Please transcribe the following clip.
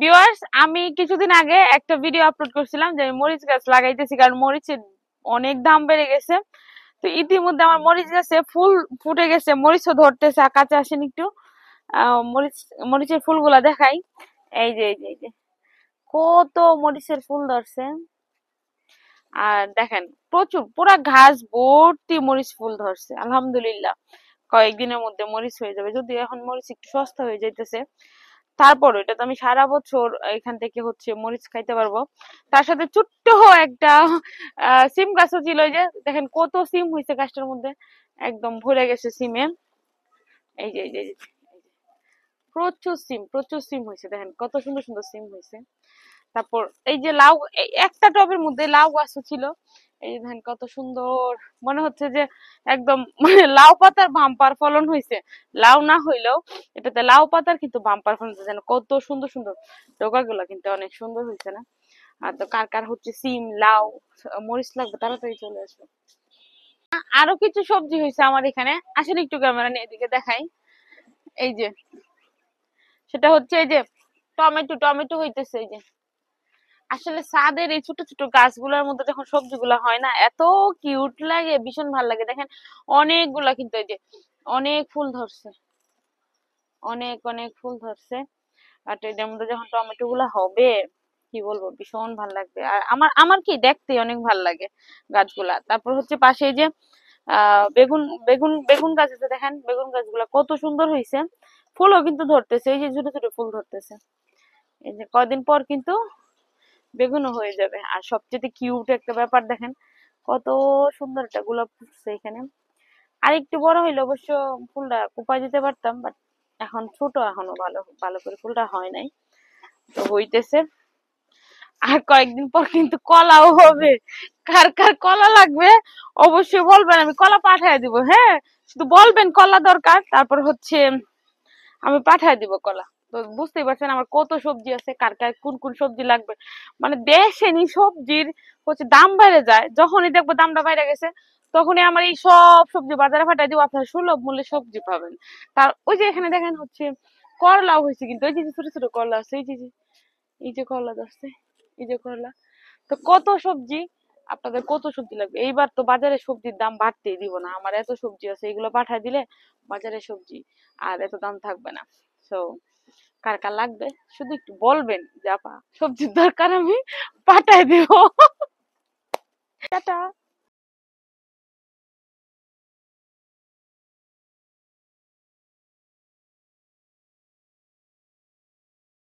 Viewers, আমি কিছুদিন আগে একটা ভিডিও আপলোড করছিলাম যে আমি মরিচ গাছ লাগাইতেছি, কারণ মরিচের অনেক দাম বেড়ে গেছে। তো ইতিমধ্যে আমার মরিচ গাছে ফুল ফুটে গেছে, মরিচও ধরতেছে। কাছে আসেন একটু, মরিচ মরিচের ফুলগুলা দেখাই। এই যে কত মরিচের ফুল ধরছে। আর দেখেন, প্রচুর পুরা ঘাস ভর্তি মরিচ ফুল ধরছে। আলহামদুলিল্লাহ, কয়েকদিনের মধ্যে মরিচ হয়ে যাবে, যদি এখন মরিচ একটু সস্তা হয়ে যাইতেছে। তারপর এটা তো আমি সারা বছর এখান থেকে হচ্ছে মরিচ খাইতে পারবো। তার সাথে ছোট্ট একটা সিম গাছও ছিল। ওই যে দেখেন কত সিম হয়েছে গাছটার মধ্যে, একদম ভরে গেছে সিমে। এই যে প্রচুর সিম, প্রচুর সিম হয়েছে, দেখেন কত সুন্দর সুন্দর সিম হয়েছে। তারপর এই যে লাউ, এই একটা টবের মধ্যে লাউ গাছও ছিল। এই যে দেখেন কত সুন্দর, মনে হচ্ছে যে একদম লাউ পাতার বাম্পার ফলন হয়েছে। লাউ না হইলেও এটাতে লাউ পাতার কিন্তু বাম্পার ফলন হয়েছে। যেন কত সুন্দর সুন্দর ডগাগুলো কিন্তু অনেক সুন্দর হয়েছে না? আর তো কার কার হচ্ছে সিম, লাউ, মরিচ লাগবে তাড়াতাড়ি চলে আসবে। আরো কিছু সবজি হয়েছে আমার এখানে, আসেন একটু ক্যামেরা নিয়ে এদিকে দেখাই। এই যে সেটা হচ্ছে এই যে টমেটো, টমেটো হইতেছে। এই যে আসলে ছাদের এই ছোট ছোট গাছগুলোর মধ্যে যখন সবজিগুলো হয় না, এত কিউট লাগে, ভীষণ ভালো লাগে। দেখেন অনেকগুলা কিন্তু এই যে অনেক ফুল ধরছে, অনেক অনেক ফুল ধরছে। আর এটার মধ্যে যখন টমেটো গুলা হবে, কি বলবো, ভীষণ ভালো লাগবে। আর আমার আমার কি দেখতে অনেক ভালো লাগে গাছগুলা। তারপর হচ্ছে পাশে এই যে বেগুন, বেগুন গাছ আছে, দেখেন বেগুন গাছগুলা কত সুন্দর হয়েছে। ফুলও কিন্তু ধরতেছে, এই যে ছোট ছোট ফুল ধরতেছে। এই যে কয়দিন পর কিন্তু বেগুনও হয়ে যাবে। আর সবচেয়ে কিউট একটা ব্যাপার দেখেন, কত সুন্দর একটা গোলাপ ফুটছে এখানে। আর একটু বড় হইলে অবশ্য ফুলটা কোপায় দিতে পারতাম, বাট এখন ছোট, এখনো ভালো ভালো করে ফুলটা হয় নাই, তো হইতেছে। আর কয়েকদিন পর কিন্তু কলাও হবে। কার কার কলা লাগবে অবশ্যই বলবেন, আমি কলা পাঠায় দিব। হ্যাঁ, শুধু বলবেন কলা দরকার, তারপর হচ্ছে আমি পাঠায় দিব কলা। তো বুঝতেই পারছেন আমার কত সবজি আছে, কার কার কোন কোন সবজি লাগবে। মানে দেশে নি সবজির হচ্ছে দাম বেড়ে যায়, যখনই দেখবো দামটা বেড়ে গেছে, তখনই আমার এই সব সবজি বাজারে পাঠাই দিব, আপনারা সুলভ মূল্যে সবজি পাবেন। তার ওই যে এখানে দেখেন হচ্ছে করলাও হয়েছে কিন্তু, ওই যে ছোট ছোট করলা আছে, এই যে করলা ধরছে, এই যে করলা। তো কত সবজি, আপনাদের কত সবজি লাগবে? এইবার তো বাজারে সবজির দাম বাড়তেই দিব না, আমার এত সবজি আছে, এগুলো পাঠায় দিলে বাজারে সবজি আর এত দাম থাকবে না। তো কার কার লাগবে শুধু একটু বলবেন যে আপা সবজির দরকার, আমি পাঠায় দেব। টাটা।